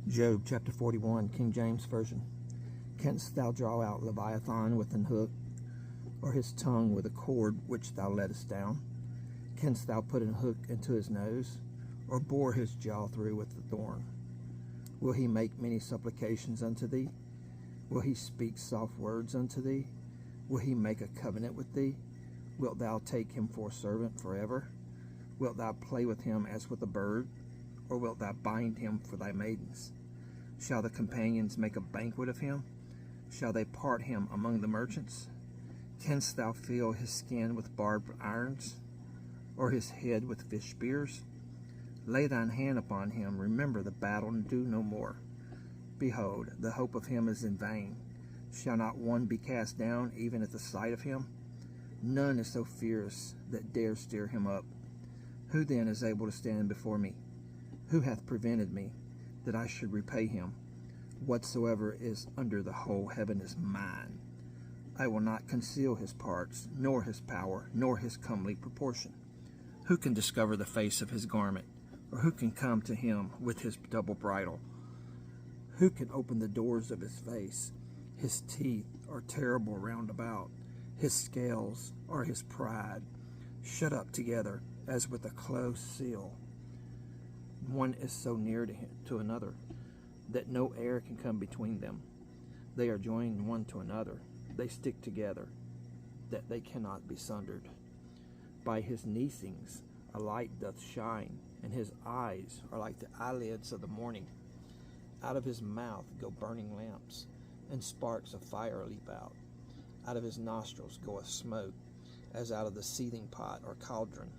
Job chapter 41, King James Version. Canst thou draw out Leviathan with an hook, or his tongue with a cord which thou lettest down? Canst thou put an hook into his nose, or bore his jaw through with the thorn? Will he make many supplications unto thee? Will he speak soft words unto thee? Will he make a covenant with thee? Wilt thou take him for a servant forever? Wilt thou play with him as with a bird? Or wilt thou bind him for thy maidens? Shall the companions make a banquet of him? Shall they part him among the merchants? Canst thou fill his skin with barbed irons, or his head with fish spears? Lay thine hand upon him, remember the battle, and do no more. Behold, the hope of him is in vain. Shall not one be cast down, even at the sight of him? None is so fierce that dare stir him up. Who then is able to stand before me? Who hath prevented me, that I should repay him? Whatsoever is under the whole heaven is mine. I will not conceal his parts, nor his power, nor his comely proportion. Who can discover the face of his garment, or who can come to him with his double bridle? Who can open the doors of his face? His teeth are terrible round about. His scales are his pride, shut up together as with a close seal. One is so near to another that no air can come between them. They are joined one to another. They stick together, that they cannot be sundered. By his neesings a light doth shine, and his eyes are like the eyelids of the morning. Out of his mouth go burning lamps, and sparks of fire leap out. Out of his nostrils goeth smoke, as out of the seething pot or cauldron.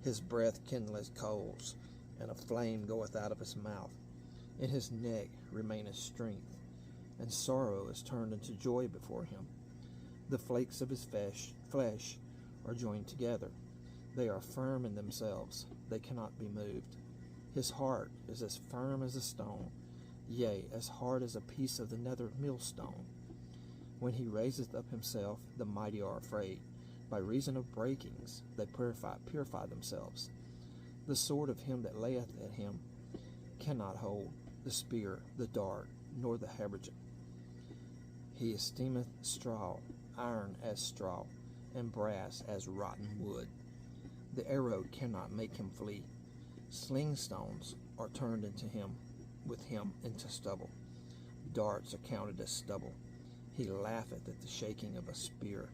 His breath kindleth coals, and a flame goeth out of his mouth. In his neck remaineth strength, and sorrow is turned into joy before him. The flakes of his flesh are joined together. They are firm in themselves, they cannot be moved. His heart is as firm as a stone, yea, as hard as a piece of the nether millstone. When he raiseth up himself, the mighty are afraid. By reason of breakings they purify themselves. The sword of him that layeth at him cannot hold, the spear, the dart, nor the habergeon. He esteemeth straw, iron as straw, and brass as rotten wood. The arrow cannot make him flee. Sling stones are turned with him into stubble. Darts are counted as stubble. He laugheth at the shaking of a spear.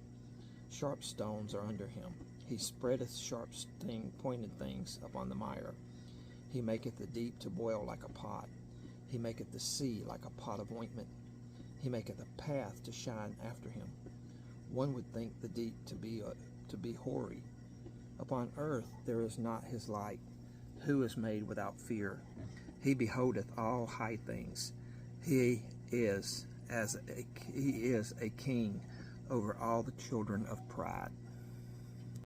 Sharp stones are under him. He spreadeth sharp pointed things upon the mire. He maketh the deep to boil like a pot. He maketh the sea like a pot of ointment. He maketh a path to shine after him. One would think the deep to be hoary. Upon earth there is not his like. Who is made without fear? He beholdeth all high things. He is a king over all the children of pride.